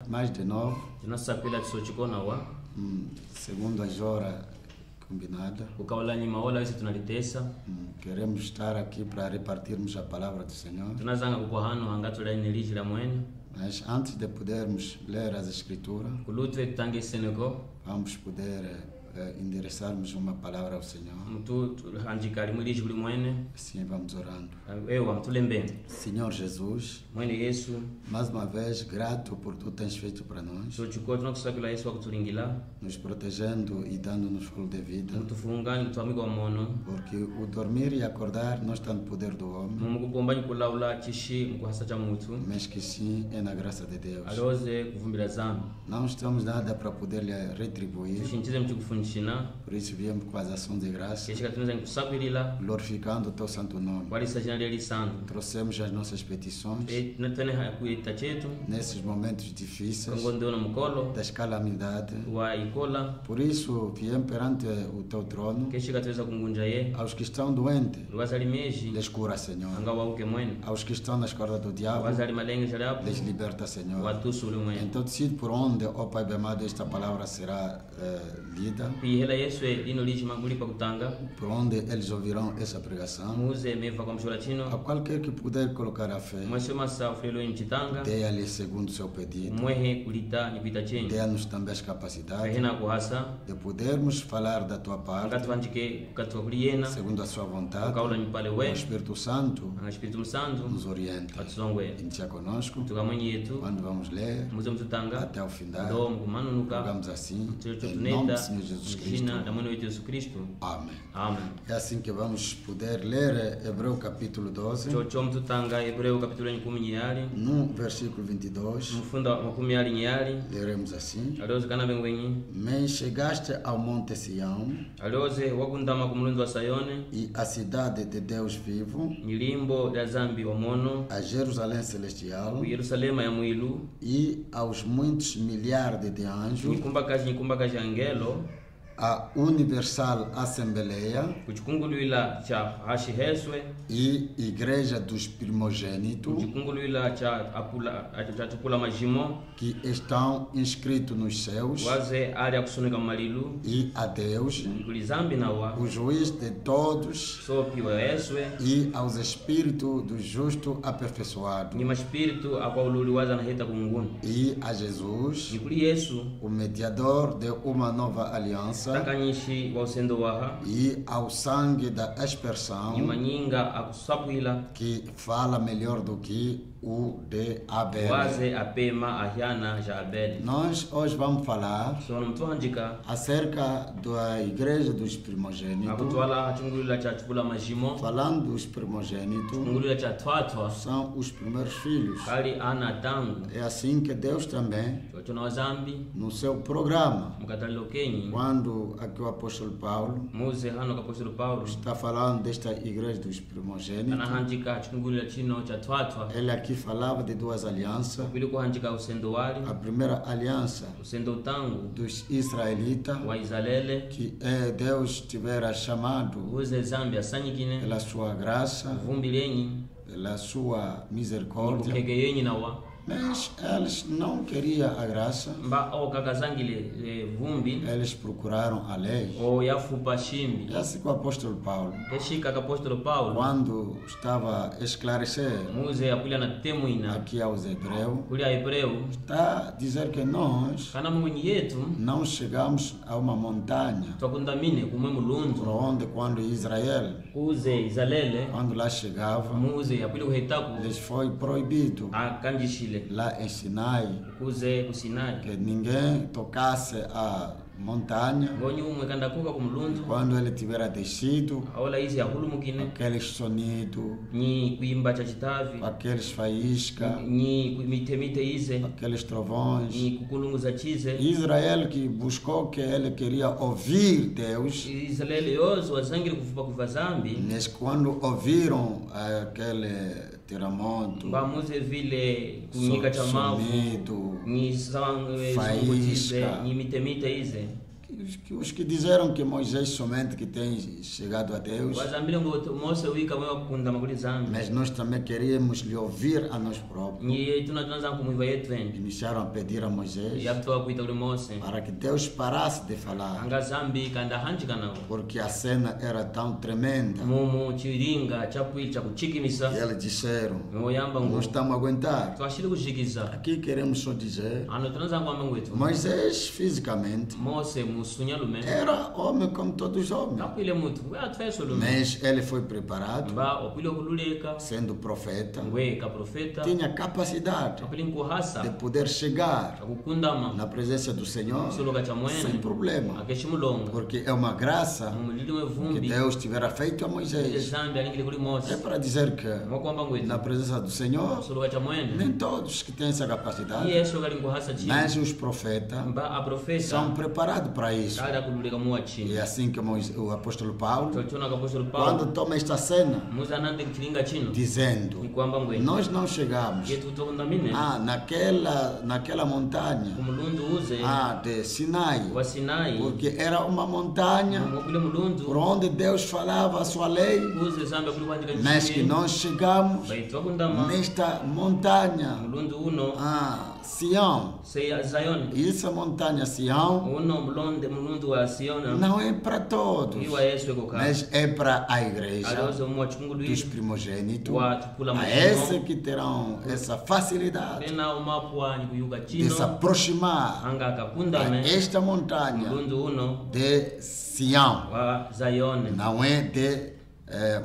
mais de novo, tinasapela tisochikona wa segundo as horas combinadas. ukaola nyima ola isi tunalitesa Queremos estar aqui para repartirmos a palavra do Senhor. tunazanga kukwahano hangatula ineliji la mwene Mas antes de podermos ler as Escrituras, kulutwe kutange iseneko vamos poder endereçarmos uma palavra ao Senhor. mtu hanjikali mwiliji kuli mwene Assim vamos orando. ewa mtulembeni Senhor Jesus, mwene Yesu mais uma vez, grato por tu tens feito para nós, sochikoa tunakusakila Yesu wakutulingila nos protegendo e dando-nos fôlego de vida, mutufungani kutwamika wamono porque o dormir e acordar não está no poder do homem, mumukupombanyi kulaula chishi mkuhasa cha mutu mas que sim é na graça de Deus. aloze kuvumbila zambi Não estamos nada para poder lhe retribuir, tushinchize mchikufundishina por isso viemos com as ações de graça, keshika tunaweza nikusakwilila glorificando o teu santo nome. walisa jina leli sandu Trouxemos as nossas petições natene hakuita chetu nesses momentos difíceis kongondeona mukolo das calamidades. wa ikola Por isso, viemos perante o teu trono. keshika tuweza kungunja ye Aos que estão doentes, luwazali meji les cura, Senhor. anga wauke mwene Aos que estão nas cordas do diabo, wazali malenge jalapo les liberta, Senhor. watusuli mwene Então, decide por onde, ó Pai bem amado, esta palavra será lida, pihela Yesu lino liji magulipa kutanga por onde eles ouvirão essa pregação. muze meva kwa mshola A chino qualquer que puder colocar a fé, mwashomasa ufulelo mchitanga dê-lhe segundo o seu pedido. mwehe kulita nipita chenyi Dê-nos também as capacidades kahena kuhasa de podermos falar da tua parte, angati vanjike kukatwa kuliyena segundo a sua vontade. ukaula nyipale O we Espírito Santo anga Espiritu Msantu nos orienta. atuzongwe Inicia conosco tuka mwenye yetu quando vamos ler muze mtutanga até o final. ndo mkumanunuka Rogamos assim, chocho em nome do tunenda Senhor Jesus Cristo. jina la mwene wetu Yesu Kristo Amém. amen É assim que vamos poder ler Hebreu capítulo 12, chocho mtutanga Hebreu kapitulo 10 nyali no versículo 22. mfunda makumi ali nyali Leremos assim: alioze kana bengwenyi Mas chegaste ao monte Sião alioze wakundama kumulunzi wa Sayone e à cidade de Deus vivo, nilimbo lya zambi wa mono a Jerusalém celestial ku Yerusalema ya mwilu e aos muitos milhares de anjos, nyikumbakaji angelo a universal assembleia kuchikungulwila cha hashi heswe e igreja dos primogênitos kuchikungulwila cha tupula majimo que estão inscritos nos céus, waze ali akusunika mumalilu e a Deus, kuli zambi nawa o juiz de todos, sopi wa Yeswe e aos espíritos do justo aperfeiçoado, ni mashpiritu akwaululi waza naheta kumunguni e a Jesus, nikuli Yesu o mediador de uma nova aliança, takanyishi wa usendo waha e ao sangue da aspersão, ni manyinga akusapwila que fala melhor do que o de Abel. waze apema ahyana ja Abeli Nós hoje vamos falar sono mtuanjika acerca da igreja dos primogênitos. akutwala hachungulila cha tupula majimo Falando dos primogênitos, chungulila cha twatwa são os primeiros filhos. kali ana tangu É assim que Deus também, chocho na wazambi no seu programa, mkatalilo kenyi quando aqui o apóstolo Paulo muze hano kapostolo Paulo está falando desta igreja dos primogênitos, anahanjika chungulila chino cha twatwa ele aqui falava de duas alianças. pili kuhanjika usendo wali A primeira aliança usendo utangu dos israelitas, wa Israele que Deus tivera chamado uze zambi asanyikine pela sua graça, vumbi lenyi pela sua misericórdia, kukeke yenyi nawa mas eles não queriam a graça, mba okakazangile vumbi eles procuraram a lei. o yafupa shimbi É assim que o apóstolo Paulo, keshika kapostolo Paulo quando estava a esclarecer muze apulya na temuina aqui aos hebreus, kuli a Hebreu está a dizer que nós kana mungwenyi yetu não chegamos a uma montanha, twakundamine kumwe por mulunzu onde quando Israel, kuze Israele quando lá chegava, muze apuli kuhetaku lhes foi proibido akanjishile lá em Sinai kuze kusinai que ninguém tocasse a montanha. ngonyi umwe kandakuka kumulunzu Quando ele tivera descido, aola izi akulumukine aqueles sonidos, nyi kuimba cha chitavi aqueles faíscas, nyi mitemite ize aqueles trovões. nyi kukulunguza chize Israel que buscou, que ele queria ouvir Deus, Israeli yozo wazangile kufupa kuva zambi mas quando ouviram aquele terremoto, bamuze vile kunyika cha mavu sonido, nyi chize faísca, nyi mitemite ize os que disseram que Moisés somente que tem chegado a Deus, wazambile ngo Mose wika mwe wakunda makuli zambi mas nós também queríamos lhe ouvir a nós próprios. nyi tunatanza kumuiva yetu eni Iniciaram a pedir a Moisés yaptoka kuita uli Mose para que Deus parasse de falar, anga zambi kanda hanjika nawo porque a cena era tão tremenda. mumu chilinga chapwili chakuchikimisa E eles disseram, moyamba não ngo estamos a aguentar. twashili kushikiza Aqui queremos só dizer, ano tunaza kwamba ngwetu Moisés fisicamente Mose musunyalume era homem como todos os homens, kakwile mutu we atfeso lume mas ele foi preparado, mba okwile kululeka sendo profeta, ngwe ka profeta tinha capacidade kakwile de nkuhasa poder chegar kakukundama na presença do Senhor suluka cha sem mwene problema, akeshimulonga porque é uma graça mumulili we que vumbi Deus tivera feito a ile Moisés. zambi alingile kuli É Mose para dizer que mwakwamba ngwetu na presença do Senhor, suluka cha mwene nem todos que têm essa capacidade, yesu kali nkuhasa chini mas os profetas mba aprofeta são preparados para isso. kada kululeka muwa E chini é assim que o apóstolo Paulo, chochona kapostolo Paulo quando toma esta cena, muza anande kuchilinga chino dizendo, nikwamba ngwe nós não chegamos yetu tokundamine naquela montanha kumulundu uze de Sinai, wa Sinai porque era uma montanha mwakule por mulundu onde Deus falava a sua lei, uze zambi akuli kuandika mas que nós chegamos baitu wakundama nesta montanha, mulundu uno Sião. seya Zion E essa montanha Sião uno mulundu wa Siona não é para todos, iwa yesu ekokhala mas é para a igreja alioze muwa dos chikungulwili primogênitos, wa tukula a esses machino que terão essa facilidade pena umapwa nikuyuka de se chino aproximar anga a akakundame esta montanha mulundu uno de Sião, wa Zion não é de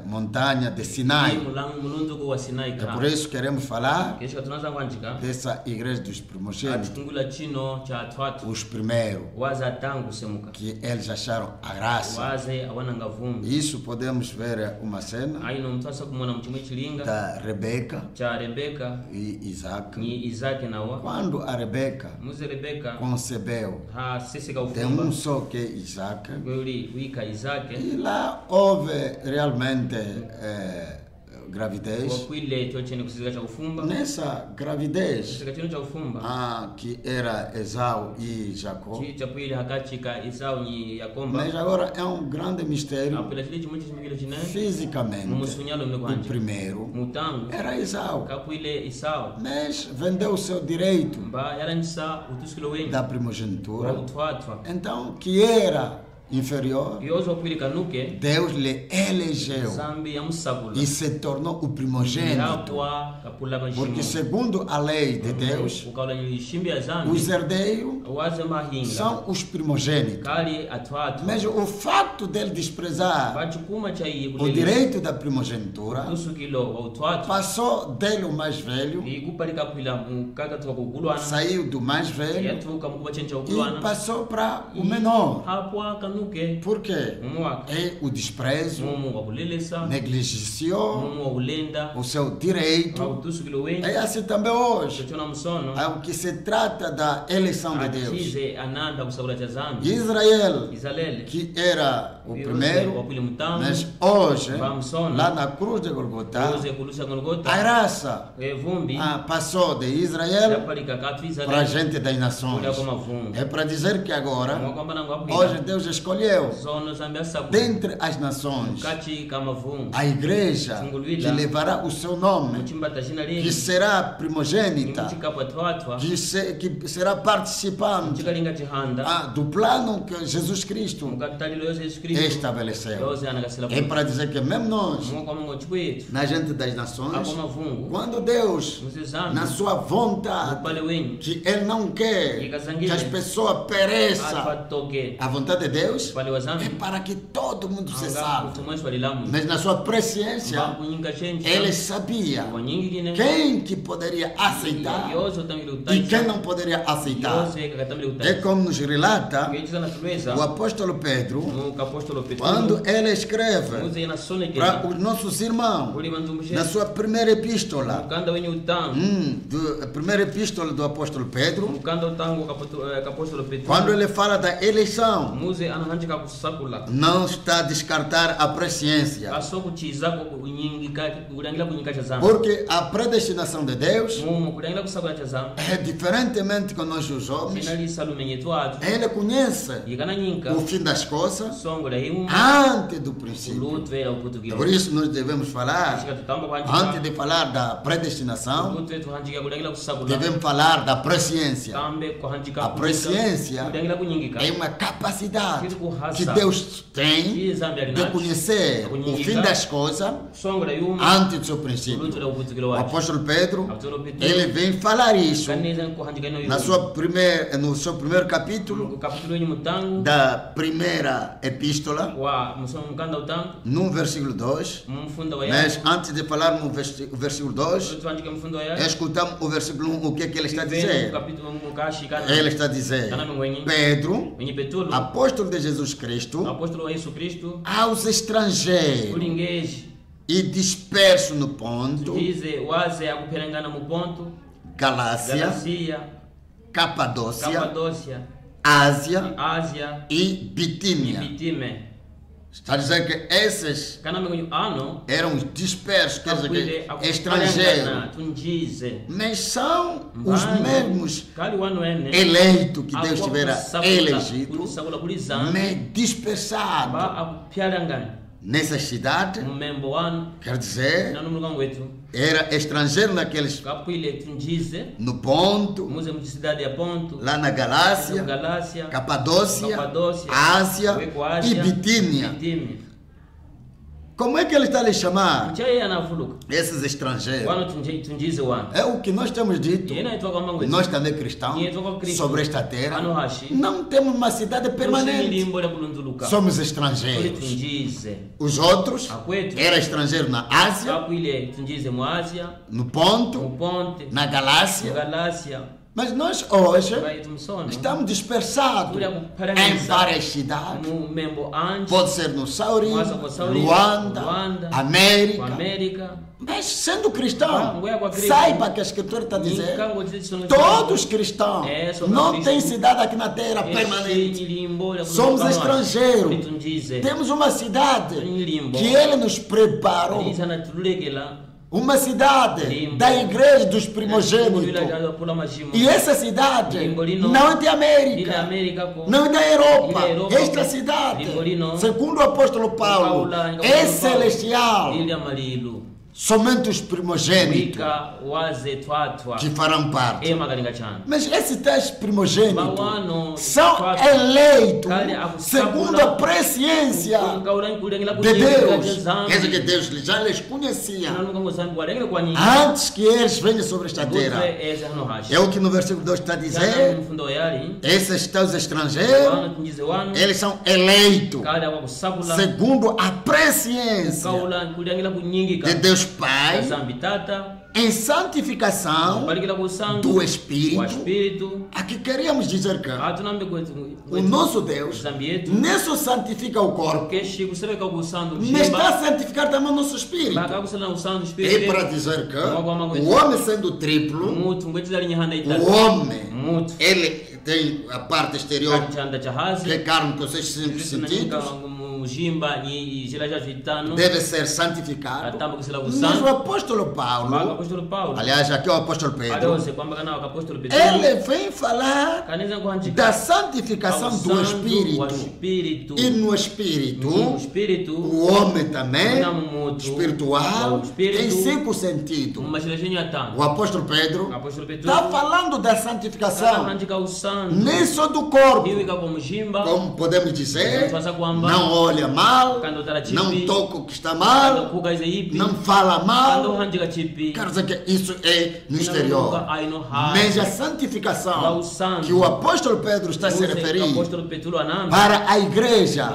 montanha de Sinai. mulundu ko wa Sinai É por ka isso que queremos falar kesho tunaza kwanjika dessa igreja dos primogênitos, atikungula chino cha twatu os primeiros, waza tangu semuka que eles acharam a graça. waze awananga vumbi Isso podemos ver uma cena aino mtu asa kumona mchimwe chilinga da Rebeca cha Rebeka e Isaac. ni Isaki nawa Quando a Rebeca muze Rebeka concebeu, ha sisi ka tem ufumba só que Isaac, kweli wika Isaki e lá houve realmente gravidez. wakwile chochene kusika cha ufumba Nessa gravidez, kusika chino cha ufumba que era Esau e Jacó, chi cha pili hakachika Isau ni Yakomba mas agora é um grande mistério. apela chili chimwe chimikile chine Fisicamente, mumusunyalo mne o kwanje primeiro mutangu era Esau, kapwile Isau mas vendeu o seu direito mba yaranisa utusikilo wengi da wa primogenitura. utwatwa Então, que era inferior, yozo kwili kanuke Deus lhe elegeu zambi ya musakula e se tornou o primogênito, yapwa kapula porque kashimo segundo a lei de Deus, ukaula nyishimbi ya zambi os herdeiros waze mahinga são os primogênitos. kali atwatwa Mas o fato dele desprezar bachukuma cha iye o kulele direito da primogenitura tusukilo wa utwatwa passou dele o mais velho, ikupalika kwila mukaka tuka kukulwana saiu do mais velho yatuka mukuba chencha e kukulwana passou para o menor. hapwa kanuke Por quê? mumuwaka É o desprezo, mumu wakulelesa negligenciou mumu wakulenda o seu direito. autusukilo wengi É assim também hoje. chochona musono É o que se trata da eleição de Deus. achize ananda kusakula cha zambi Israel, Israeli que era o primeiro, wakwile mutangu mas hoje, Vamsona. lá na cruz de Golgotha, yoze kulusa a Golgotha raça vumbi passou de Israel yapalika katu para a Israeli gente das nações. kulia kwa mavumbi É para dizer que agora, mwakwamba nangu hoje akwila Deus escolheu, zono zambi asakula dentre as nações, kati kama vumbi a igreja que levará o seu nome, muchimbata jina que lingi será primogênita, muchikapwa twatwa que será participante muchikalinga chihanda do plano que Jesus Cristo mukatalilo yose Yesu Kristo estabeleceu. yose anakasila É para dizer que mesmo nós, mwakwamba ngo chikwetu na gente das nações, apo mavungu quando Deus, muze zambi na sua vontade, upale wengi que Ele não quer que as pessoas pereçam, atwatoke a vontade de Deus upale wa é zambi para que todo mundo se anga salve. utumwesu walilamu Mas na sua presciência, kunyinga chenji Ele sabia wanyingine quem que poderia aceitar yose utamile e utaisa quem não poderia aceitar. yose kakatamile É utaisa como nos relata kuyechiza na tulweza o apóstolo Pedro, mukapostolo Petro quando ele escreve muze para yanasonekeza os nossos irmãos, uli manzumbusheni na sua primeira epístola, mukanda wenye utangu a primeira epístola do apóstolo Pedro, mukanda utangu kapostolo Petro quando ele fala da eleição, muze anahandika kusakula não está a descartar a presciência. asokutiza kulangira kunyika cha zambi Porque a predestinação de Deus mumu kulangira kusakula cha zambi é diferentemente que nós os homens. inali salumenyetu atu Ele conhece yikana nyinka o fim das coisas songola himu antes do princípio. lutu era uputugiro Por isso nós devemos falar, shika tutamba antes kuhandika de falar da predestinação, lutu etu handika kulangira kusakula devemos falar da presciência. tambe kuhandika A presciência kulangira kunyingika é uma capacidade que Deus tem zambi de alinacho conhecer o fim das coisas songola yumu antes do seu princípio. lutu era uputugiro O wacho apóstolo Pedro, apostolo Petro ele vem falar isso kaneza kuhandika ino no seu primeiro capítulo kapitulo yenye mutangu da primeira epístola, wa musomo mukanda utangu no versículo 2. mfundo wa Mas yako antes de falar no versículo 2, tuandike mfundo wa yako escutamos o versículo 1, o que é que ele está a Vendo dizer. kapitulo mukashi kana Ele está a dizer, kana mwenye Pedro, mwenye Petro apóstolo de Jesus Cristo, apóstolo wa Yesu Kristo aos estrangeiros ulingeji e dispersos no Ponto, tujize waze akupelengana mu Ponto Galácia, Galacia Capadócia, Capadócia Ásia Ásia e Bitínia. Bitime Está a dizer que esses kana mwenye ano eram os dispersos, quer dizer akwile que estrangeiros, tunjize mas são os mesmos kali wanu ene eleitos que Deus tivera elegido, kusakula kulizana mas dispersados ba akupyalangana nessas cidades, mumembo wanu quer dizer, nanumulukangu wetu era estrangeiro naqueles, kakwile tunjize no Ponto, muze mu cidade ya Ponto lá na Galácia, Galácia Capadócia, Capadócia, Ásia weko e Ásia Bitínia. Bitime Como é que ele está a lhe chamar chaye anavuluka esses estrangeiros? wanu tunjize wanu É o que nós temos dito, yena itwa kwamba ngwe nós também cristãos, sobre esta terra. ano hashi Não temos uma cidade permanente, limbo la kulunduluka somos tuli estrangeiros. tunjize Os outros akwetu eram estrangeiros na Ásia, kakwile tunjize mu Ásia no mu Ponto, Ponte na mu Galácia. Galácia Mas nós hoje vai tumsono estamos dispersados em várias cidades. mu membo anje Pode ser no Sauri, Mwanza kwa Sauri, Luanda, Luanda, ku América. América Mas sendo cristão, Ngoya kwa Cristo. saiba que a Escritura está a dizer: Nikango dize sono todos cristãos somos não cristãos. têm cidade aqui na terra permanente. limbo la Somos kulunduluka estrangeiros. tunjize Temos uma cidade Limbo. que Ele nos preparou. Liza na tulekela Uma cidade Limbo. da igreja dos primogênitos. E essa cidade não é de América, não é da Europa. Esta cidade, segundo o apóstolo Paulo, é celestial. Somente os primogênitos que farão parte. Mas esses tais primogênitos são eleitos segundo a presciência de Deus. Quer dizer que Deus já lhes conhecia antes que eles venham sobre esta terra. É o que no versículo 2 está a dizer. Esses tais estrangeiros, eles são eleitos segundo a presciência de Deus Pai, em santificação do Espírito. Aqui queríamos dizer que o nosso Deus nem só santifica o corpo, mas está a santificar também o nosso espírito. É para dizer que o homem sendo triplo, o homem, ele tem a parte exterior, que é carne com seus cinco sentidos, deve ser santificado. Mas o apóstolo Paulo, aliás, aqui é o apóstolo Pedro, ele vem falar da santificação do Espírito. E no Espírito, o homem também, espiritual, tem 5 sentidos. O apóstolo Pedro está falando da santificação, nem só do corpo, como podemos dizer, não olha mal, não toca o que está mal, não fala mal. Quer dizer que isso é no exterior. Mas a santificação que o apóstolo Pedro está a se referir para a igreja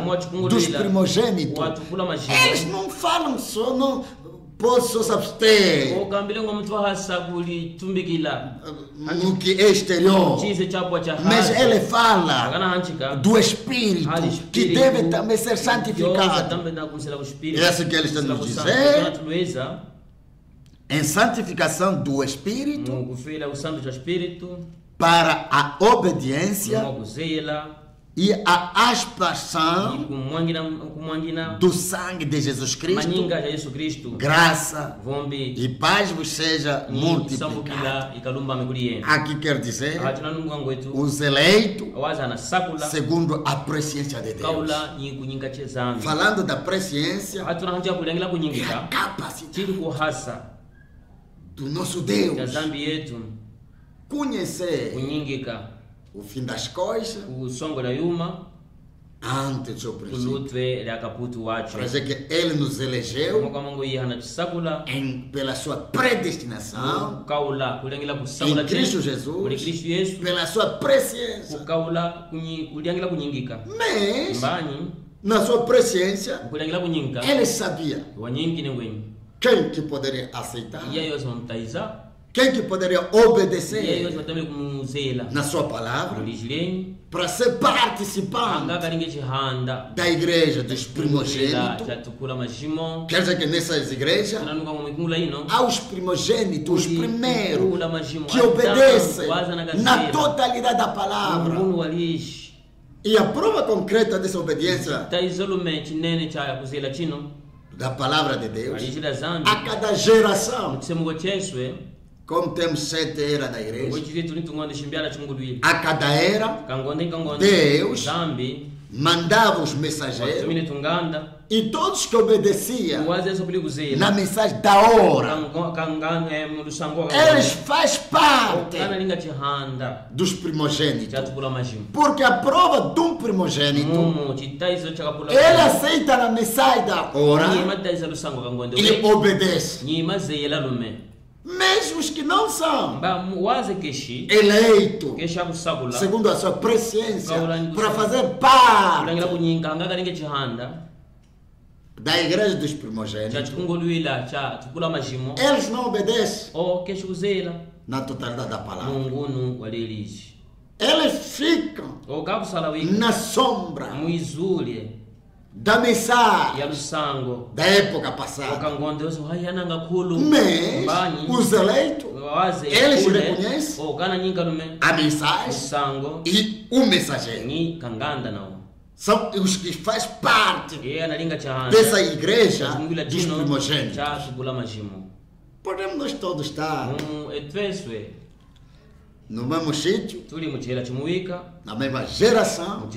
dos primogênitos, eles não falam só, não posso se abster no que é exterior, mas ele fala do Espírito que deve também ser santificado. É assim que ele está nos dizer, em santificação do Espírito para a obediência e a aspersão do sangue de Jesus Cristo, graça e paz vos seja multiplicada. Aqui quer dizer os eleitos segundo a presciência de Deus. Falando da presciência, é a capacidade do nosso Deus conhecer o fim das coisas antes do seu princípio. Para dizer que Ele nos elegeu pela sua predestinação em Cristo Jesus, pela sua presciência. Mas na sua presciência Ele sabia quem que poderia aceitar, quem que poderia obedecer na sua palavra para ser participante da igreja dos primogênitos. Quer dizer que nessas igrejas há os primogênitos, os primeiros que obedecem na totalidade da palavra. E a prova concreta dessa obediência da palavra de Deus, a cada geração, como temos 7 eras da igreja, a cada era Deus mandava os mensageiros e todos que obedeciam na mensagem da hora, eles fazem parte dos primogênitos, porque a prova de um primogênito, ele aceita a mensagem da hora e obedece. Mesmo os que não são eleitos segundo a sua presciência para fazer parte da igreja dos primogênitos, eles não obedecem na totalidade da palavra. Eles ficam na sombra da mensagem da época passada. Mas os eleitos, eles reconhecem a mensagem e o mensageiro. São os que fazem parte dessa igreja dos primogênitos. Podemos nós todos estar no mesmo sítio, na mesma geração,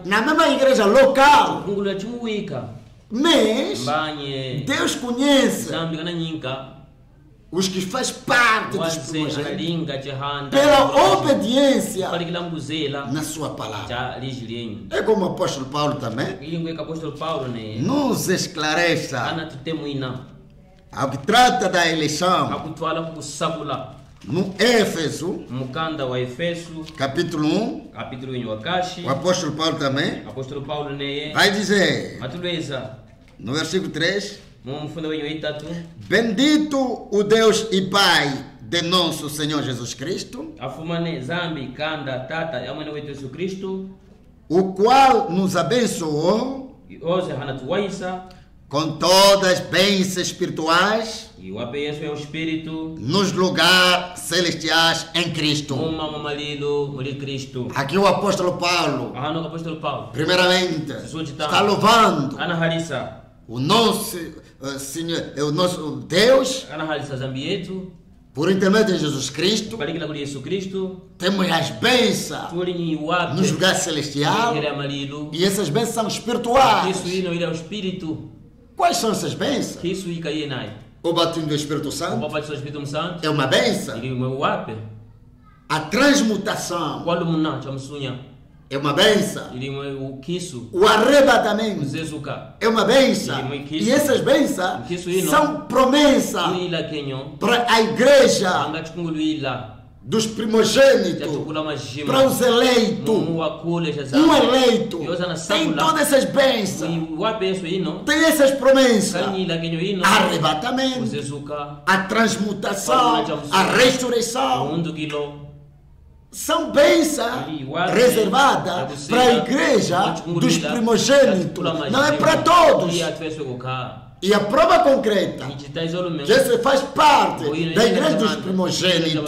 na mesma igreja local, mas Deus conhece os que fazem parte dos primogênitos pela obediência na sua palavra. É como o apóstolo Paulo também nos esclarece ao que trata da eleição no Éfeso, capítulo 1, o apóstolo Paulo também vai dizer no versículo 3: bendito o Deus e Pai de nosso Senhor Jesus Cristo, o qual nos abençoou com todas as bênçãos espirituais nos lugares celestiais em Cristo. Aqui o apóstolo Paulo, primeiramente, está louvando o nosso Senhor, o nosso Deus, por intermédio de Jesus Cristo. Temos as bênçãos nos lugares celestiais, e essas bênçãos são espirituais. Quais são essas bênçãos? O batismo do Espírito Santo é uma bênção. A transmutação é uma bênção. O arrebatamento é uma bênção. E essas bênçãos são promessas para a igreja dos primogênitos, para os eleitos. Um eleito tem todas essas bênçãos, tem essas promessas: arrebatamento, a transmutação, a ressurreição. São bênçãos reservadas para a igreja dos primogênitos, não é para todos. E a prova concreta que você faz parte da igreja dos primogênitos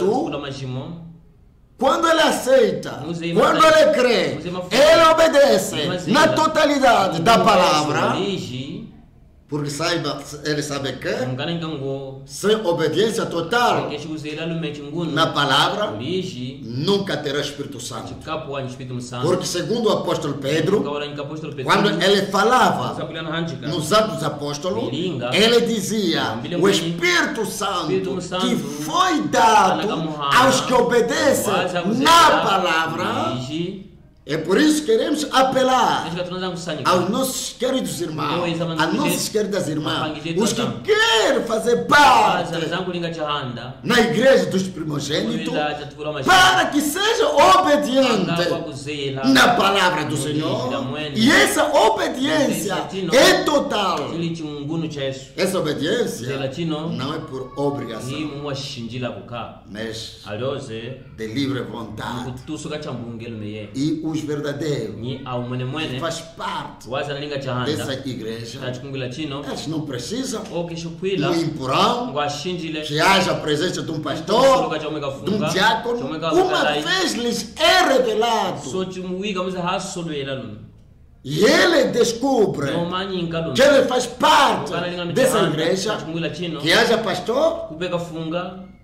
quando ele aceita, quando ele crê, ele obedece na totalidade da palavra. Porque ele sabe que sem obediência total na palavra, nunca terá Espírito Santo. Porque segundo o apóstolo Pedro, quando ele falava nos Atos dos Apóstolos, ele dizia: o Espírito Santo que foi dado aos que obedecem na palavra. É por isso que queremos apelar aos nossos queridos irmãos, às nossas queridas irmãs, os que querem fazer parte na igreja dos primogênitos, para que sejam obedientes na palavra do Senhor. E essa obediência é total. Essa obediência não é por obrigação, mas de livre vontade. E os verdadeiros que faz parte dessa igreja, eles não precisam do empurrão, que haja a presença de um pastor, de um diácono. Uma vez lhes é revelado e ele descobre que ele faz parte dessa igreja, que haja pastor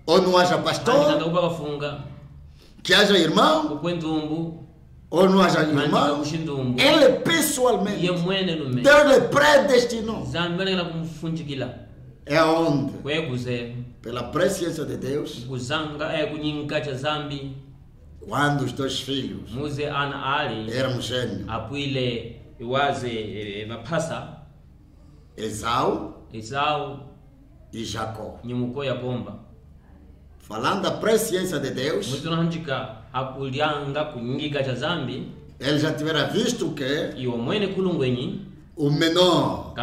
ou não haja pastor, que haja irmão ou não haja irmão, ele pessoalmente, Deus lhe predestinou. É onde? Pela presciência de Deus, quando os dois filhos eram gêmeos, Esau e Jacó. Falando da presciência de Deus, ele já tiveram visto que o menor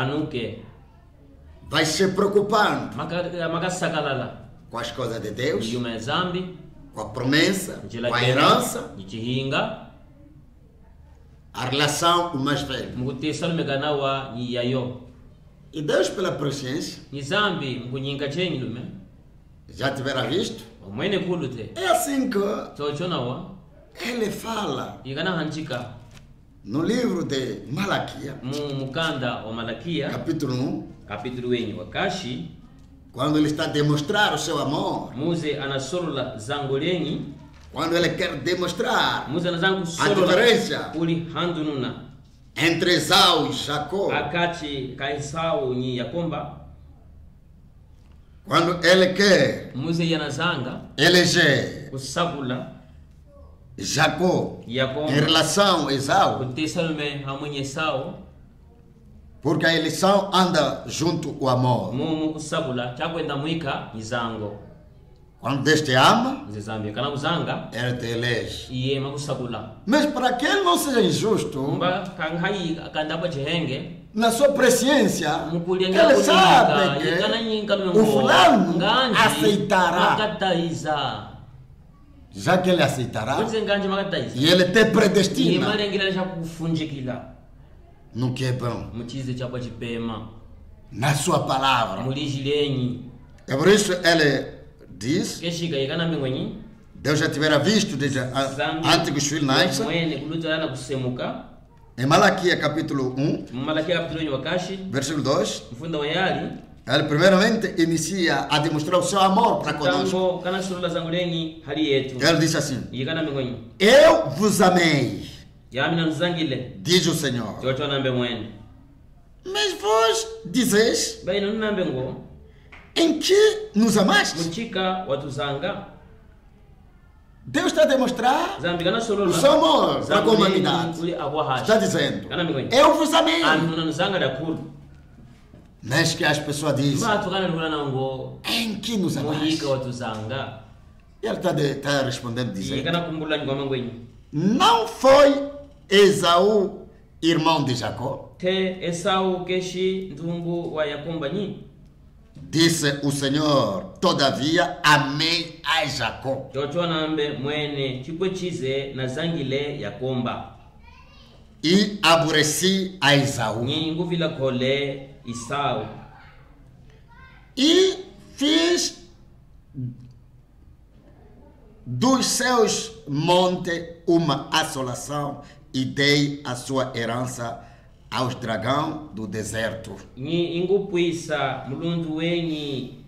vai se preocupando com as coisas de Deus, com a promessa, com a herança, a relação com o mais velho. E Deus, pela presciência, já tiveram visto? É assim que ele fala no livro de Malaquias, capítulo 1, quando ele está a demonstrar o seu amor, quando ele quer demonstrar a diferença entre Esau e Jacó, quando ele quer eleger Jacó em relação a Esau, porque a eleição anda junto com o amor. Quando Deus te ama, ele te elege. Mas para que ele não seja injusto, na sua presciência, ele sabe que o fulano aceitará. Já que ele aceitará, e ele te predestina no que é bom, na sua palavra. É por isso ele diz: Deus já tivera visto desde antes que os filhos nasçam. Em Malaquias capítulo 1, versículo 2, ele primeiramente inicia a demonstrar o seu amor para conosco. Ele diz assim: eu vos amei, diz o Senhor, mas vós dizeis: em que nos amaste? Deus está a demonstrar o seu amor para a humanidade. Está dizendo: eu vos amei. Mas que as pessoas dizem: em que nos amaste? Ele está respondendo dizendo: não foi Esaú irmão de Jacó? Disse o Senhor: todavia amei a Jacó e aborreci a Esaú, e fiz dos seus montes uma assolação e dei a sua herança aos dragões do deserto. Ni ingupwisa mulundu wenyi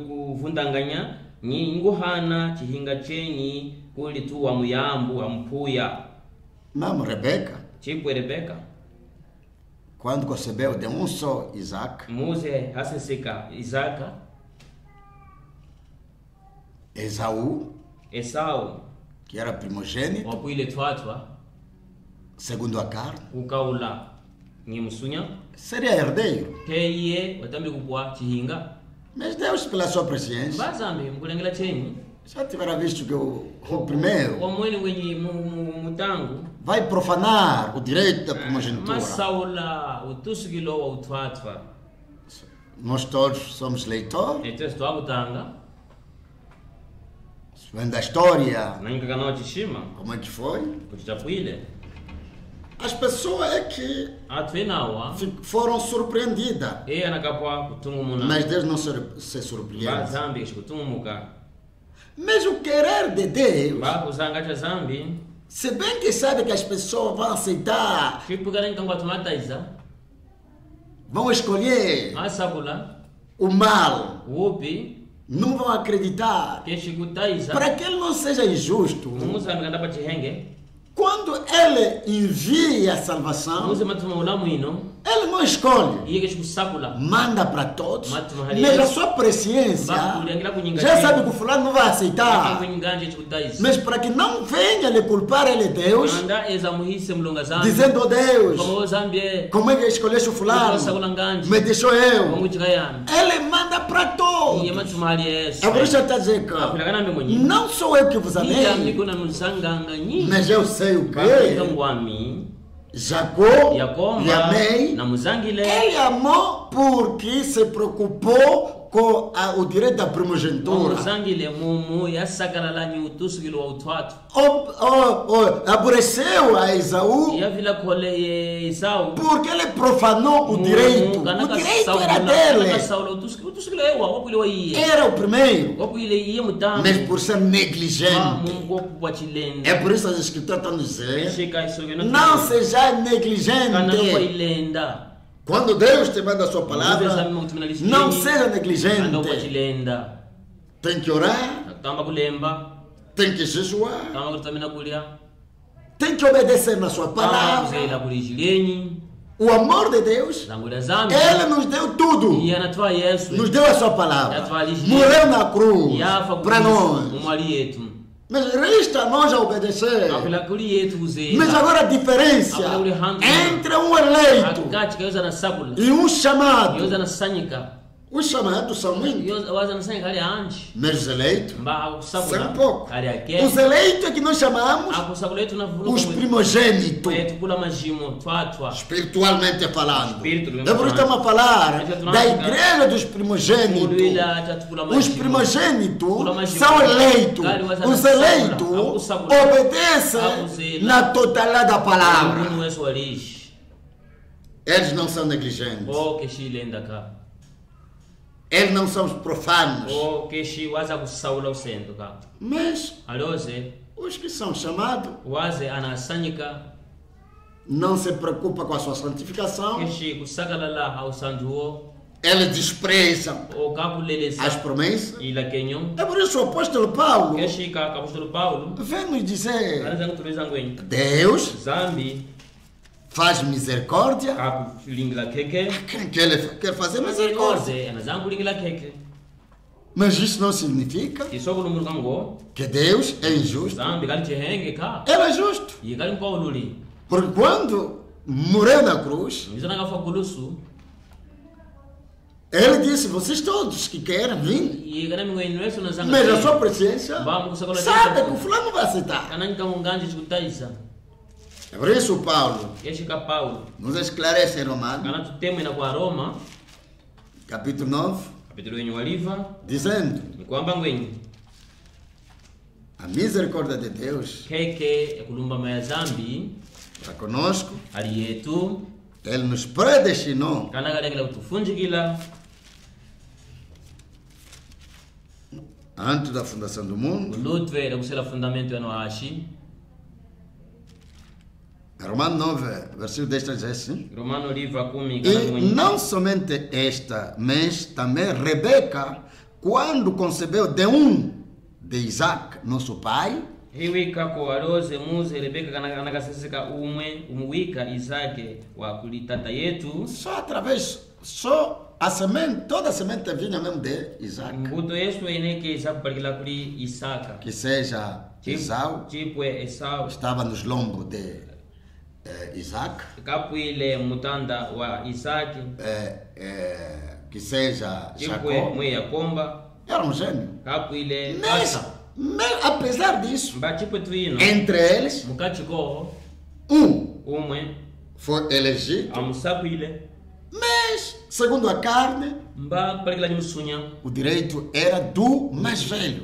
kuvundanganya ni nguhana chihinga chenyi kuli tuwa muyambu ampuya. Mesmo Rebeca, tipo Rebeca, quando concebeu de um só Isaac, Mose haseseka Isaac, Esau, que era primogênito, wapuile twatwa, segundo a carne, ukaula ngimusunya, seria herdeiro. Teye watambi kupwa chihinga. Mas Deus, pela sua presciência, Bazambi mkulengela chenyi, já tiverá visto que o primeiro omweni wenyi mutangu vai profanar o direito da primogenitura. Masaula utusikilo wa utwatwa. Nós todos somos leitores. Etesto abutanga. Vem da história. Nanga kanao chishima. Como é que foi? Kuchitapuile. As pessoas é que atwenawa foram surpreendidas. Anakapwa kutungumuna. Mas Deus não se surpreende. Bazambi kutungumuka. Mas o querer de Deus, se bem que sabe que as pessoas vão aceitar, vão escolher o mal, não vão acreditar, para que ele não seja injusto. Quando ele envia a salvação, ele não escolhe, manda para todos, mas a sua presciência já sabe que o fulano não vai aceitar. Mas para que não venha lhe culpar ele Deus, dizendo: oh Deus, como é que escolheste o fulano? Me deixou eu. Ele manda para todos. É por isso que está dizendo: não sou eu que vos amei, mas eu sei o que Jacó lhe amei. Ele amou porque se preocupou com o direito da primogenitura. Aborreceu a Esaú porque ele profanou o direito. O direito era dele. Era o primeiro. Mas por ser negligente. É por isso que as escrituras estão dizendo: não seja negligente. Quando Deus te manda a sua palavra, não seja negligente. Tem que orar, tem que jejuar, tem que obedecer na sua palavra. O amor de Deus, Ele nos deu tudo. Nos deu a sua palavra. Morreu na cruz para nós. Mas resta nós a obedecer. Mas agora a diferença entre um eleito e um chamado. Os chamados são muitos, mas os eleitos são poucos. Os eleitos é que nós chamamos os primogênitos, espiritualmente falando. É por isso que estamos a falar da igreja dos primogênitos. Os primogênitos são eleitos. Os eleitos obedecem na totalidade da palavra. Eles não são negligentes. Eles não são profanos. Mas os que são chamados não se preocupam com a sua santificação. Eles desprezam as promessas. É por isso que o apóstolo Paulo vem nos dizer: Deus faz misericórdia que ele quer fazer misericórdia. Mas isso não significa que Deus é injusto. Ele é justo. Porque quando morreu na cruz, ele disse: vocês todos que querem vir, mas a sua presciência sabe que o fulano não vai aceitar. É por isso Paulo nos esclarece em Romanos, capítulo 9, dizendo: a misericórdia de Deus para conosco, Ele nos predestinou antes da fundação do mundo. Lutwe kusela fundamento ya noashi. Romano 9, versículo 10 diz assim. Romano livro 10. E não somente esta, mas também Rebeca, quando concebeu de Isaac, nosso pai. Hiwika ko aroze muze Rebeka kanakaseseka umwika Isaac wa kulitata yetu. Só a semente, toda a semente vinha mesmo de Isaac. Mbuto yesu eneke Isaac parikila kuli Isaka. Que seja Esau. Tipo Esau. Estava nos lombos de Isaac. Kapuile mutanda wa Isaac. Que seja Jacó. Mwe Yakomba. Era um gênio. Kapuile Mas apesar disso, entre eles, foi elegido, mas, segundo a carne, o direito era do mais velho.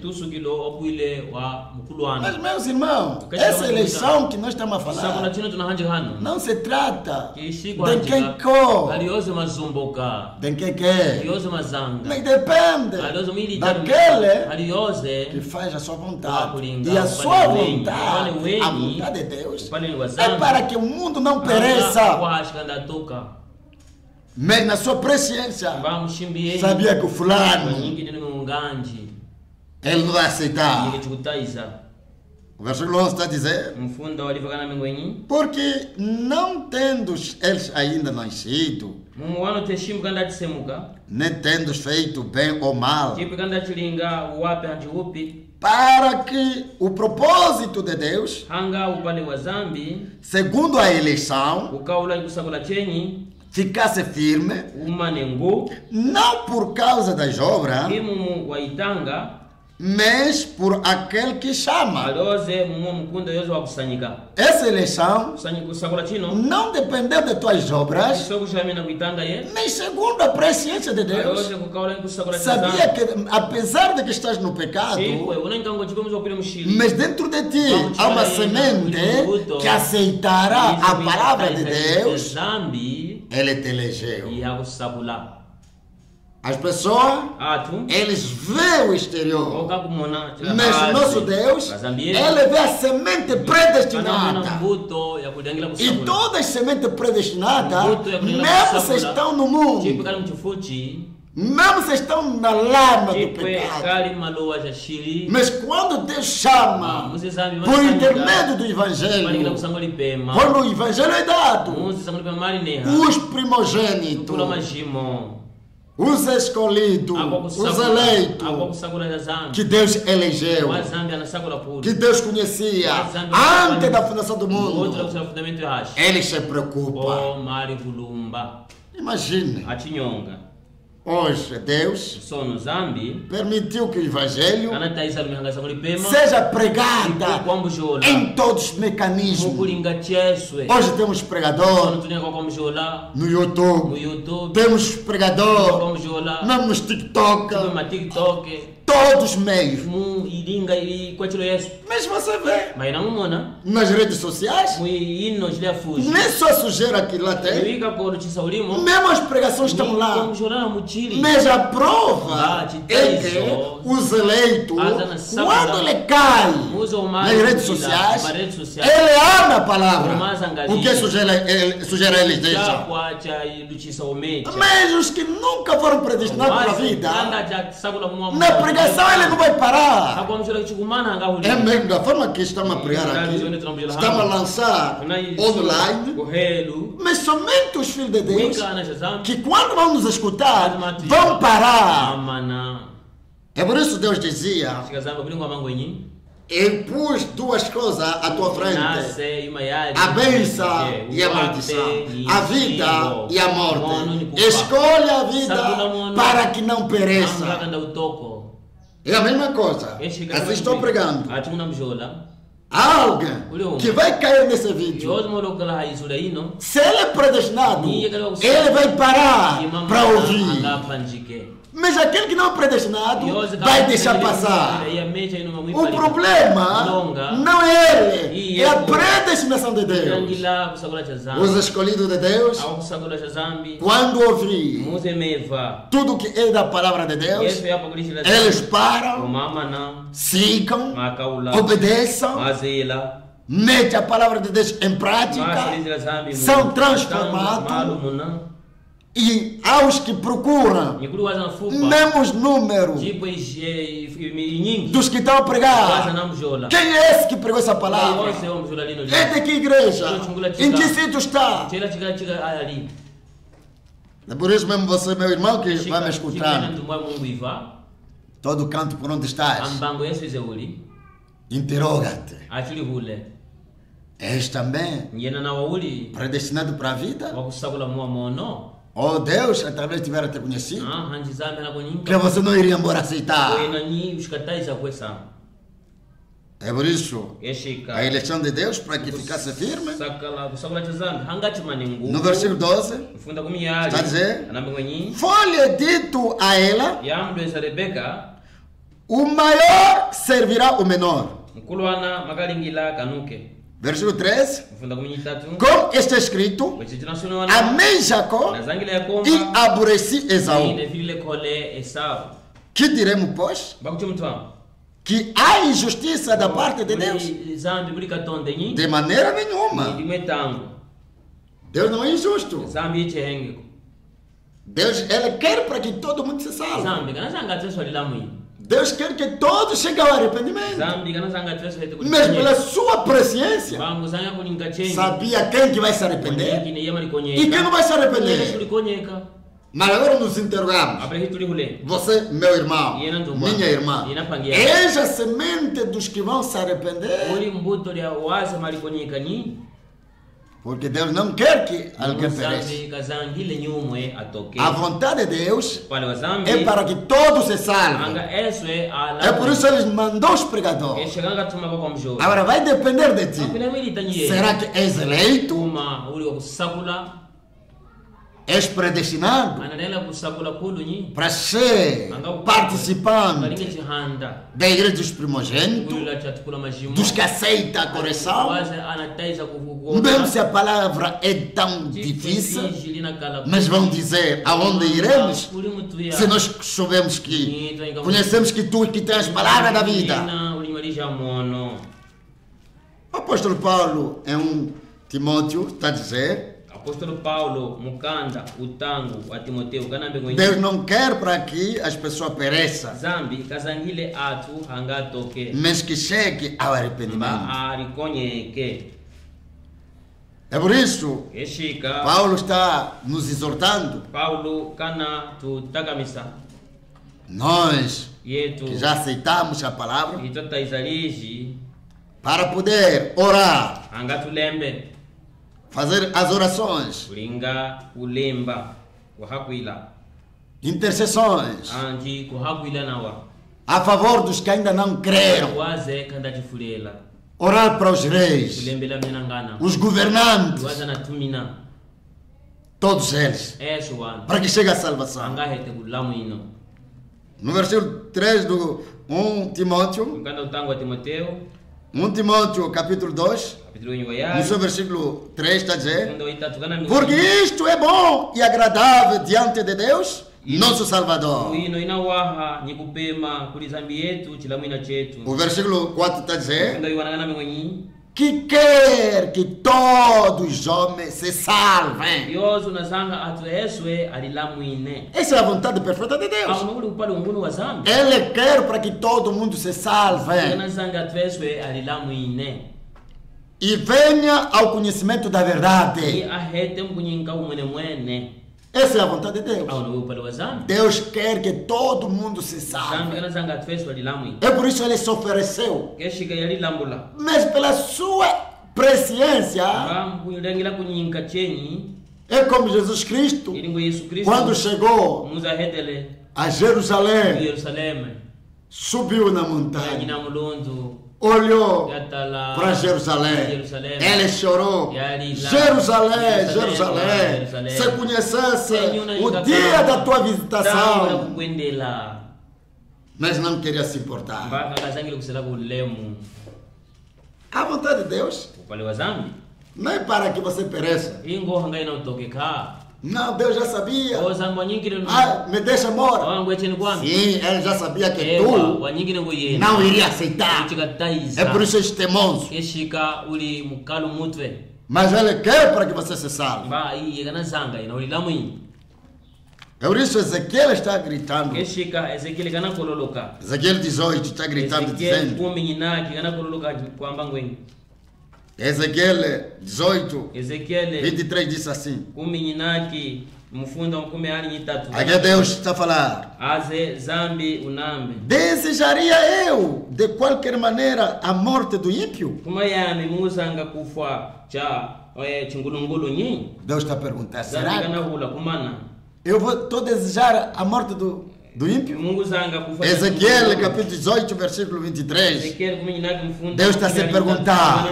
Mas, meus irmãos, essa eleição que nós estamos a falar não se trata de quem corre, de quem quer, mas depende daquele que faz a sua vontade. E a sua vontade, a vontade de Deus, é para que o mundo não pereça. Mas na sua presciência, sabia que o fulano, ele não vai aceitar. O versículo 11 está a dizer, porque não tendo eles ainda nascido, nem tendo feito bem ou mal, para que o propósito de Deus, segundo a eleição, ficasse firme, não por causa das obras, mas por aquele que chama. Essa eleição não dependeu de tuas obras, mas segundo a presciência de Deus, sabia que apesar de que estás no pecado, mas dentro de ti há uma semente que aceitará a palavra de Deus. Ele te elegeu. As pessoas, eles veem o exterior, mas o nosso Deus, ele vê a semente predestinada. E todas as sementes predestinadas, mesmo se estão no mundo, mesmo se estão na lama do pecado, mas quando Deus chama por intermédio do Evangelho, quando o Evangelho é dado, os primogênitos, os escolhidos, os eleitos, que Deus elegeu, que Deus conhecia antes da fundação do mundo, Ele se preocupa. Imagine. Hoje Deus permitiu que o Evangelho seja pregado em todos os mecanismos. Hoje temos pregador no YouTube, temos pregador mesmo nos TikTok, todos os meios. Mas você vê nas redes sociais, nem só sujeira que lá tem, mesmo as pregações estão lá. Mas a prova é que os eleitos, quando ele cai nas redes sociais, ele ama a palavra, porque sujeira eles deixam. Mas os que nunca foram predestinados para a vida, na pregação ele não vai parar. É mesmo da forma que estamos a pregar aqui, estamos a lançar online, mas somente os filhos de Deus, que quando vão nos escutar, vão parar. É por isso Deus dizia, eu pus duas coisas à tua frente, a bênção e a maldição, a vida e a morte. Escolhe a vida para que não pereça. É a mesma coisa. Assim estou pregando. Alguém que vai cair nesse vídeo, se ele é predestinado, ele vai parar para ouvir. Mas aquele que não é predestinado vai deixar passar. O problema não é ele, é a predestinação de Deus. Os escolhidos de Deus, quando ouvir tudo que é da palavra de Deus, eles param, sigam, obedeçam, metem a palavra de Deus em prática, são transformados. E aos que procuram mesmos números dos que estão a pregar. Quem é esse que pregou essa palavra? É de que igreja? Em que sítio está? É por isso mesmo você, meu irmão, que vai me escutar. Todo canto por onde estás, interroga-te. És também predestinado para a vida? Oh Deus, através de tiver te conhecido, que você não iria embora aceitar. É por isso a eleição de Deus para que ficasse firme. No versículo 12 está a dizer: foi-lhe dito a ela, o maior servirá o menor. Versículo 13, como está escrito, amei Jacó e aborreci Esaú. Que diremos, pois? Que há injustiça da parte de Deus? De maneira nenhuma. Deus não é injusto. Deus, Ele quer para que todo mundo se salve. Deus quer que todos cheguem ao arrependimento. Mas pela sua presciência, sabia quem que vai se arrepender e quem não vai se arrepender. Mas agora nos interrogamos. Você, meu irmão, minha irmã, és a semente dos que vão se arrepender? Porque Deus não quer que alguém pereça. A vontade de Deus é para que todos se salvem. É por isso que Ele mandou os pregadores. Agora vai depender de ti. Será que és eleito? És predestinado para ser participante da igreja dos primogênitos, dos que aceitam a correção, mesmo se a palavra é tão difícil, mas vão dizer aonde iremos, se nós sabemos que conhecemos que tu que tens palavra da vida. O apóstolo Paulo em 1 Timóteo está a dizer: Apóstolo Paulo, Mukanda, Utango, a Timoteu, Deus não quer para que as pessoas pereçam, mas que chegue ao arrependimento. É por isso Paulo está nos exortando. Nós que já aceitamos a palavra, para poder orar, fazer as orações, intercessões a favor dos que ainda não creram, orar para os reis, os governantes, todos eles, para que chegue a salvação. No versículo 3 do 1 Timóteo, 1 Timóteo capítulo 2, no seu versículo 3 está a dizer: porque isto é bom e agradável diante de Deus, nosso Salvador. O versículo 4 está a dizer que quer que todos os homens se salvem. Essa é a vontade perfeita de Deus. Ele quer para que todo mundo se salve e venha ao conhecimento da verdade. Essa é a vontade de Deus. Deus quer que todo mundo se salve. É por isso Ele se ofereceu. Mas pela sua presciência, é como Jesus Cristo, quando chegou a Jerusalém, subiu na montanha, olhou para Jerusalém. Ele chorou. Jerusalém, Jerusalém, se conhecesse o dia da tua visitação. Mas não queria se importar. A vontade de Deus não é para que você pereça. Não, Deus já sabia. Me deixa embora. Sim, ele já sabia que tu não iria aceitar. É por isso este teimoso. Mas ele quer para que você se salve. É por isso Ezequiel está gritando. Ezequiel 18 está gritando, dizendo. Ezequiel 18, 23 diz assim. Aqui Deus está a falar. Desejaria eu, de qualquer maneira, a morte do ímpio? Deus está a perguntar, será que eu estou a desejar a morte do ímpio? Ezequiel capítulo 18, versículo 23. Deus está a se perguntar,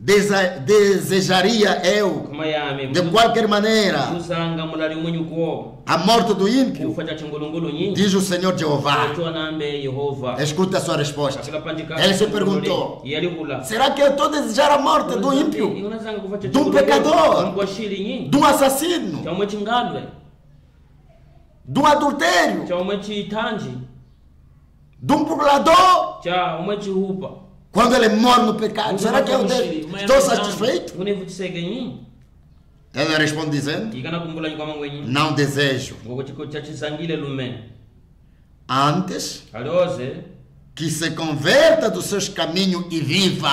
desejaria eu de qualquer maneira a morte do ímpio? Diz o Senhor Jeová. Escuta a sua resposta. Ele se perguntou, será que eu estou a desejar a morte do ímpio? De um pecador? De um assassino? De um adultério? De um burlador? Quando ele morre no pecado, será que eu estou satisfeito? Ele responde dizendo, não desejo. Antes que se converta dos seus caminhos e viva.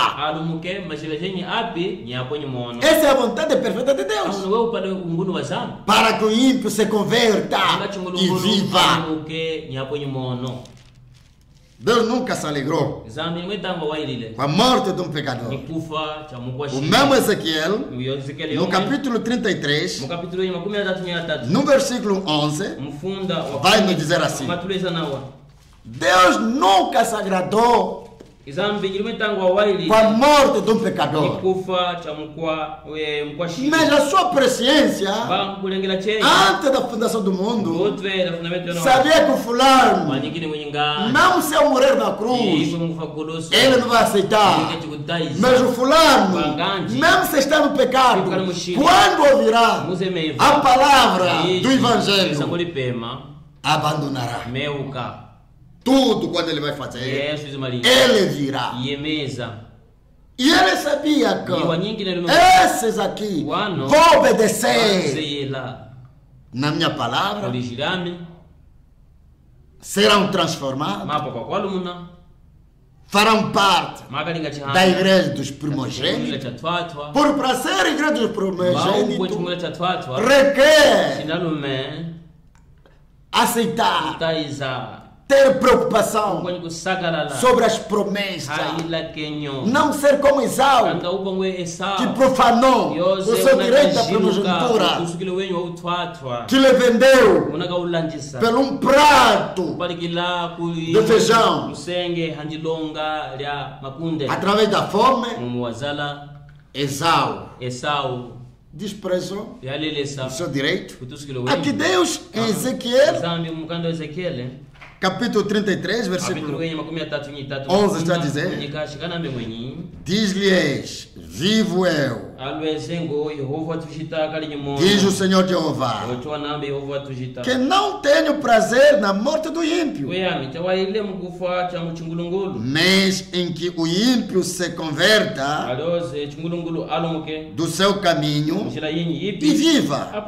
Essa é a vontade perfeita de Deus. Para que o ímpio se converta e viva. Deus nunca se alegrou com a morte de um pecador. O mesmo Ezequiel, no capítulo 33, no versículo 11, vai nos dizer assim: Deus nunca se agradou com a morte de um pecador. Mas a sua presciência, antes da fundação do mundo, sabia que o fulano, não se eu morrer na cruz, ele não vai aceitar. Mas o fulano, mesmo se está no pecado, quando ouvirá a palavra do Evangelho, abandonará tudo. Quando ele vai fazer, ele virá. E ele sabia que esses aqui vão obedecer na minha palavra, serão transformados, farão parte da igreja dos primogênitos. Para ser igreja dos primogênitos, requer aceitar, ter preocupação sobre as promessas, não ser como Esau, que profanou o seu direito à primogenitura, que lhe vendeu por um prato de feijão, através da fome. Esau desprezou o seu direito. Aqui Deus, em Ezequiel capítulo 33, versículo 11 está dizendo: diz-lhes, vivo eu, diz o Senhor Jeová, que não tenho prazer na morte do ímpio, mas em que o ímpio se converta do seu caminho e viva.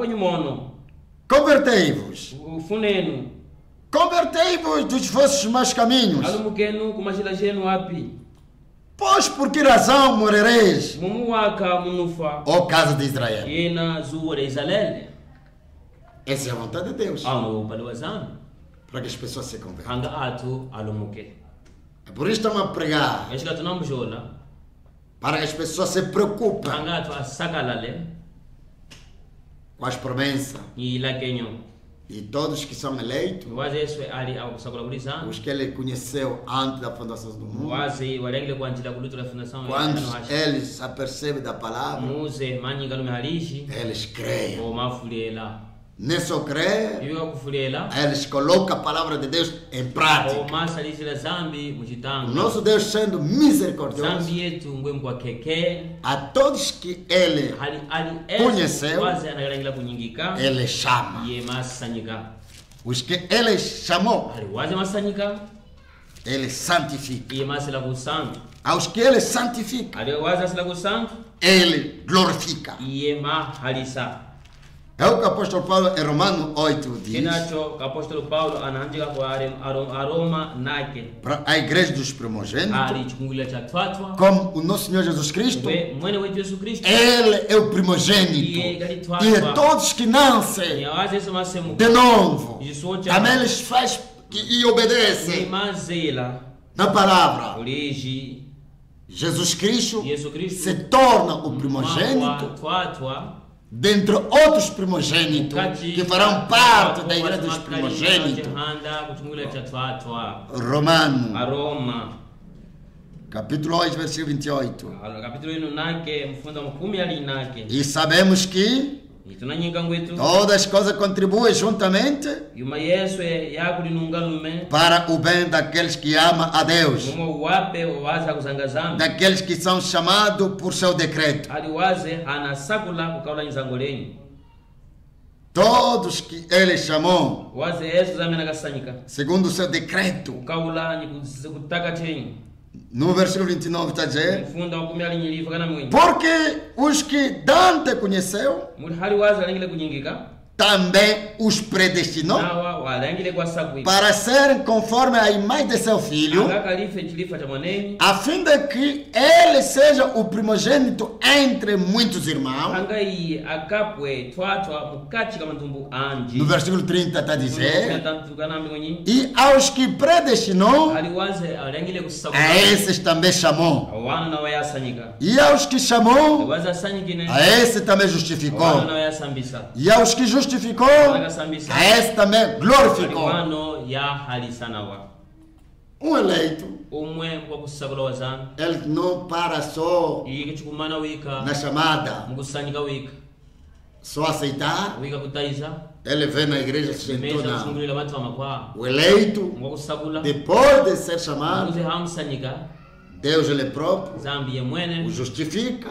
Convertei-vos dos vossos maus caminhos. Pois por que razão morereis, ó casa de Israel? Essa é a vontade de Deus, para que as pessoas se convertam. É por isso que estamos a pregar, para que as pessoas se preocupem com as promessas E todos que são eleitos, os que ele conheceu antes da fundação do mundo, quando eles se apercebem da palavra, eles creem. Nem só creem, eles colocam a palavra de Deus em prática. O nosso Deus, sendo misericordioso, a todos que ele conheceu, ele chama. Os que ele chamou, ele santifica. Aos que ele santifica, ele glorifica. É o que o apóstolo Paulo em Romanos 8 diz para a igreja dos primogênitos, como o nosso Senhor Jesus Cristo, ele é o primogênito, e é todos que nascem de novo, também eles fazem e obedecem na palavra. Jesus Cristo se torna o primogênito dentre outros primogênitos que farão parte da igreja dos primogênitos. Romano, capítulo 8, versículo 28. E sabemos que todas as coisas contribuem juntamente para o bem daqueles que amam a Deus, daqueles que são chamados por seu decreto. Todos que ele chamou segundo o seu decreto. No versículo 29 está dizendo: porque os que Dante conheceu, também os predestinou para serem conforme a imagem de seu filho, a fim de que ele seja o primogênito entre muitos irmãos. No versículo 30 está dizendo: e aos que predestinou, a esses também chamou. E aos que chamou, a esses também justificou. E aos que justificou, a esse também glorificou. Um eleito, ele não para só na chamada, só aceitar. Ele vem na igreja, se sentou na... O eleito, depois de ser chamado, Deus ele próprio o justifica.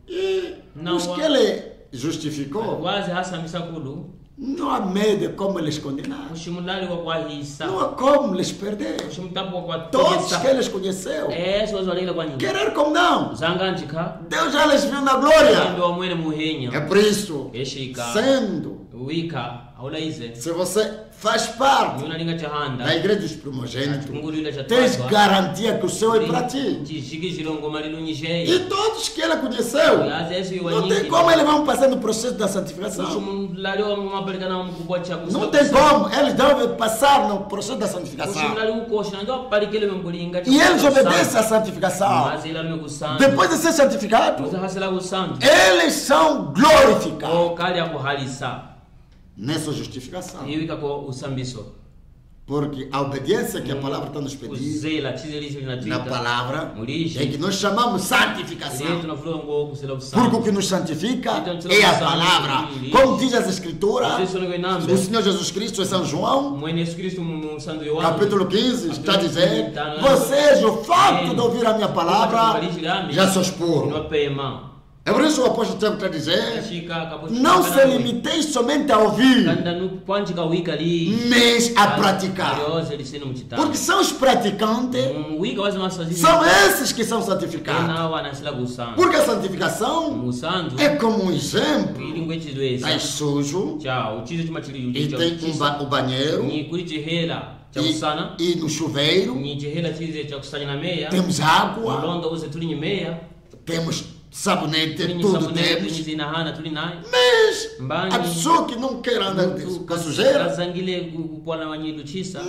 E os que ele justificou, não há medo de como eles condenaram, não há como eles perder. Todos que eles conheceu, querer como não, Deus já les viu na glória. É por isso, sendo, se você faz parte da igreja dos primogênitos, tens garantia que o céu é para ti. E todos que ele conheceu, não tem como eles vão passar no processo da santificação. Não tem como, eles devem passar no processo da santificação. E eles obedecem à santificação. Depois de ser santificados, eles são glorificados nessa justificação. Porque a obediência que a palavra está nos pedindo na palavra é que nós chamamos santificação. Porque o que nos santifica é a palavra. Como diz as escrituras, o Senhor Jesus Cristo em São João, capítulo 15, está dizendo: vocês, o fato de ouvir a minha palavra, já são puros. É por isso o apóstolo Tiago está dizendo: não se limiteis somente a ouvir, mas a praticar. Porque são os praticantes, são esses que são santificados. Porque a santificação é como um exemplo. Está sujo e tem o banheiro, e no chuveiro temos água, temos sabonete, tudo temos. Mas a pessoa que não quer andar com a sujeira,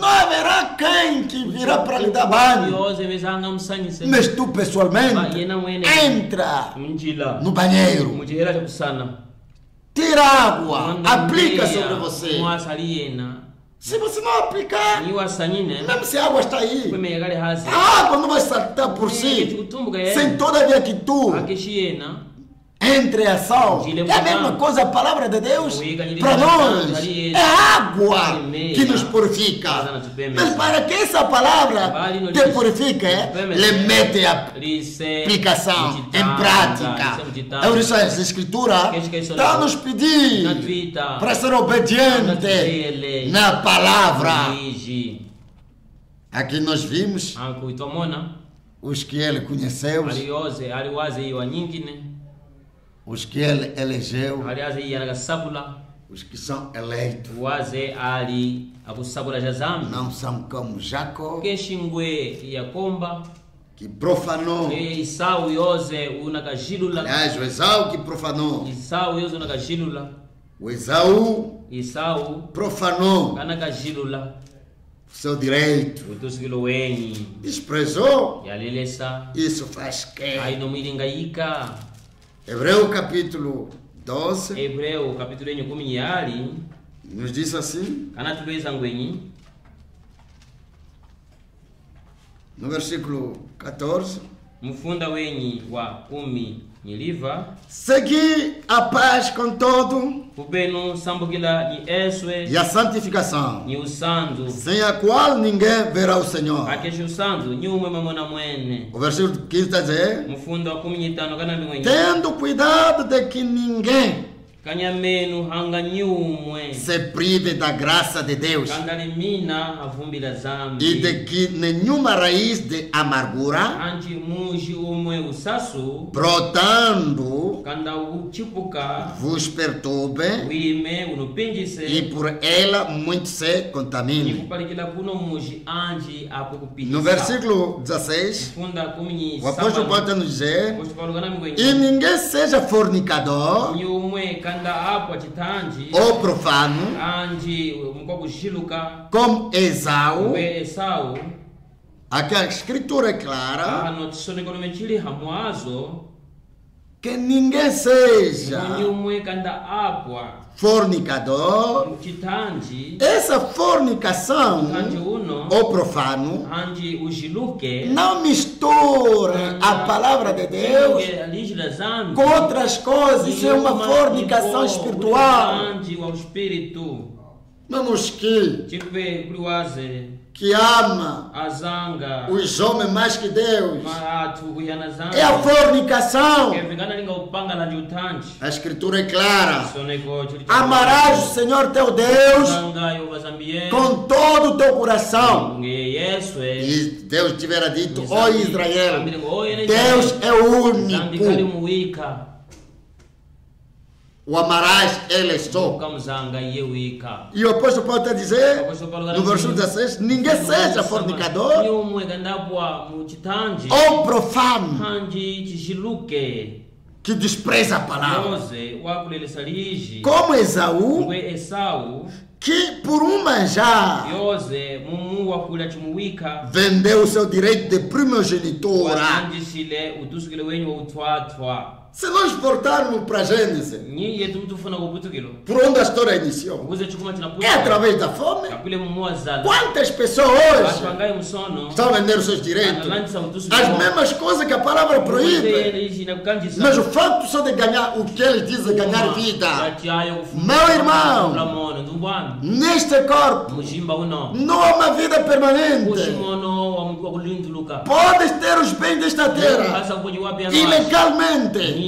não haverá quem que virá para lhe dar banho. Mas tu pessoalmente entra no banheiro tira água, aplica sobre você. Se você não aplicar, mesmo se a água está aí, a água não vai saltar por si, sem todavia que tu entre a ação. É a mesma coisa, a palavra de Deus para nós é água que nos purifica. Mas para que essa palavra te purifique, ele mete a aplicação em prática. É por isso que essa escritura está nos pedindo para ser obediente na palavra. Aqui nós vimos os que ele conheceu, os que ele elegeu, os que são eleitos, não são como Jacó, que profanou. Aliás, o Esaú que profanou. O Esaú profanou o seu direito, desprezou. Isso faz que Hebreu capítulo 12 nos diz assim, no versículo 14: segui a paz com todo e a santificação, sem a qual ninguém verá o Senhor. O versículo 15 está a dizer: tendo cuidado de que ninguém se prive da graça de Deus e de que nenhuma raiz de amargura brotando vos perturbe e por ela muito se contamine. No versículo 16, o apóstolo Paulo está nos dizer: e ninguém seja fornicador ou profano como Esaú. Aqui a escritura é clara que ninguém seja fornicador. Essa fornicação ou profano não mistura a palavra de Deus com outras coisas. Isso é uma fornicação espiritual. Vamos que ama os homens mais que Deus. É a fornicação. A escritura é clara: amarás o Senhor teu Deus com todo o teu coração. E Deus tivera dito: ó Israel, Deus é o único. O amarás ele só. E o apóstolo Paulo está a dizer, no versículo 16: ninguém seja fornicador ou profano que despreza a palavra, como Esaú, que por um manjar vendeu o seu direito de primogenitura. Se nós voltarmos para Gênesis, por onde a história iniciou, é através da fome. Quantas pessoas hoje estão vendendo seus direitos? As mesmas coisas que a palavra proíbe. Mas o fato só de ganhar o que ele diz é ganhar vida. Meu irmão, neste corpo não há uma vida permanente. Podes ter os bens desta terra ilegalmente,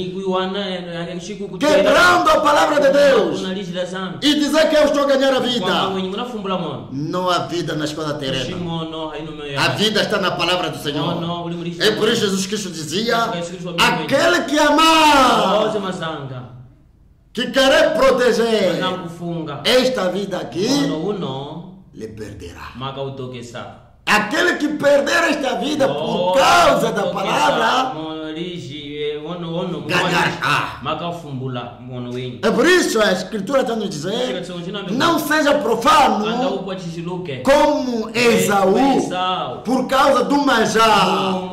quebrando a palavra de Deus e dizer que eu estou a ganhar a vida. Não há vida na escola terrena. A vida está na palavra do Senhor. É por isso Jesus Cristo dizia: aquele que amar, que querer proteger esta vida aqui, lhe perderá. Aquele que perder esta vida por causa da palavra, ganhará. É por isso a escritura está nos dizer: não seja profano como Esaú por causa do manjar.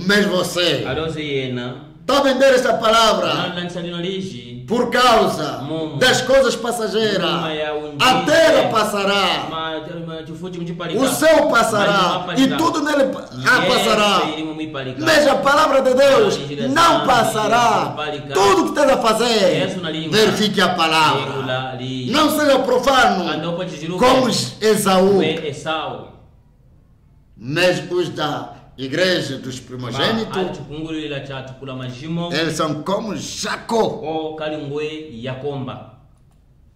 Mas você está a vender essa palavra por causa das coisas passageiras, a terra passará, o céu passará e tudo nele passará, mas a palavra de Deus não passará. Tudo que estás a fazer, verifique a palavra, não seja profano como Esaú, mas os da igreja dos primogênitos, eles são como Jacó.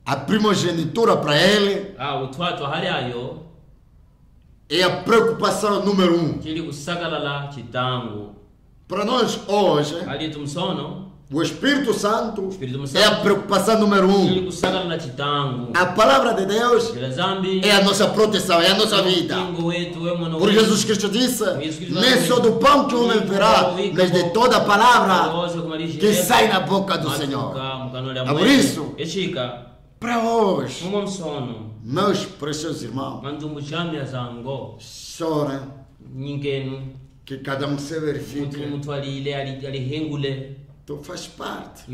A primogenitura para ele é a preocupação número 1. Para nós hoje, o Espírito Santo é a preocupação número 1. A palavra de Deus é a nossa proteção, é a nossa vida. Por Jesus Cristo disse: nem só do pão que o homem verá, mas de toda a palavra que sai na boca do Senhor. É por isso, para hoje, meus preciosos irmãos, chora que cada um se verifique. Tu faz parte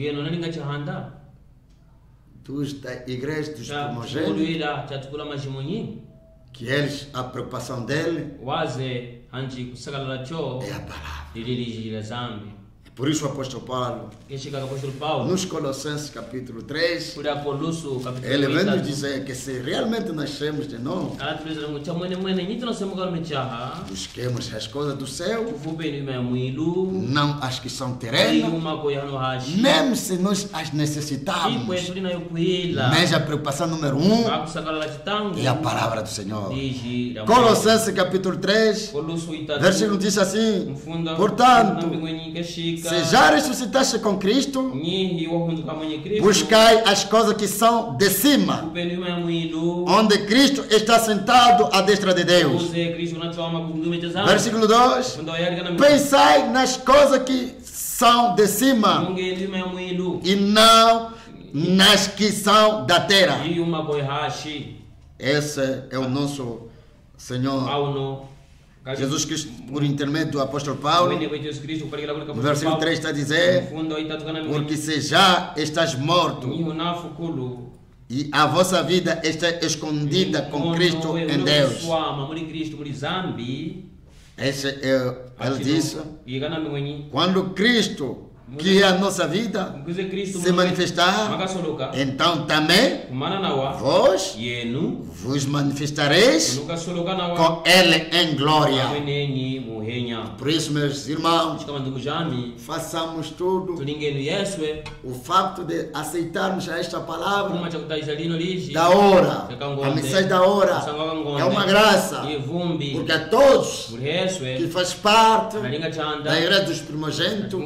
da igreja dos primogênitos, que eles, a preocupação dele é a palavra. Por isso o apóstolo Paulo, nos Colossenses capítulo 3, ele vem nos dizer que se realmente nascemos de novo, busquemos as coisas do céu, não as que são terrenas, mesmo se nós as necessitamos, mas a preocupação número 1 é a palavra do Senhor. Colossenses capítulo 3, versículo diz assim: portanto, se já ressuscitaste com Cristo, buscai as coisas que são de cima, onde Cristo está sentado à destra de Deus. Versículo 2: pensai nas coisas que são de cima e não nas que são da terra. Esse é o nosso Senhor Jesus Cristo, por intermédio do apóstolo Paulo. No versículo 3 está a dizer: porque se já estás morto e a vossa vida está escondida com Cristo em Deus. Ele disse: quando Cristo, que é a nossa vida, se manifestar, então também vos manifestareis com Ele em glória. Por isso, meus irmãos, façamos tudo. O facto de aceitarmos esta palavra da hora, a mensagem da hora, é uma graça, porque a todos que faz parte da igreja dos primogênitos,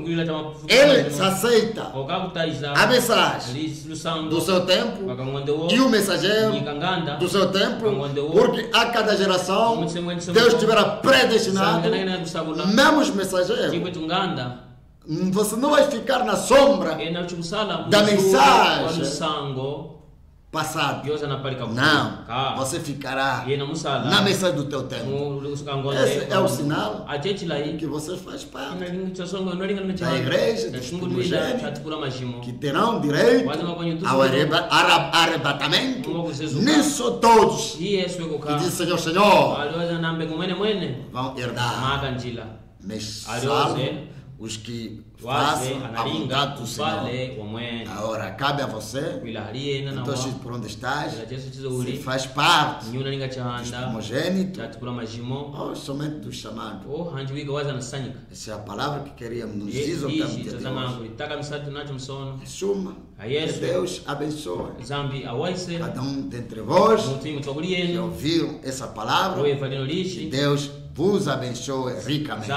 ele se aceita a mensagem do seu tempo e o mensageiro do seu tempo, porque a cada geração Deus tiverá predestinado mesmo os mensageiros. Você não vai ficar na sombra da mensagem passado. Não, você ficará na mensagem do teu tempo. Esse é o sinal que você faz parte da igreja dos primogênitos, que terão direito ao arrebatamento. Nem só todos que dizem Senhor, Senhor vão herdar, mas salvo os que façam a vontade do Senhor. Agora cabe a você, então, por onde estás, se faz parte dos primogênitos ou somente dos chamados. Essa é a palavra que queríamos nos exortar de Deus. Em suma, que Deus abençoe cada um dentre vós que ouviram essa palavra. Que Deus vos abençoe ricamente.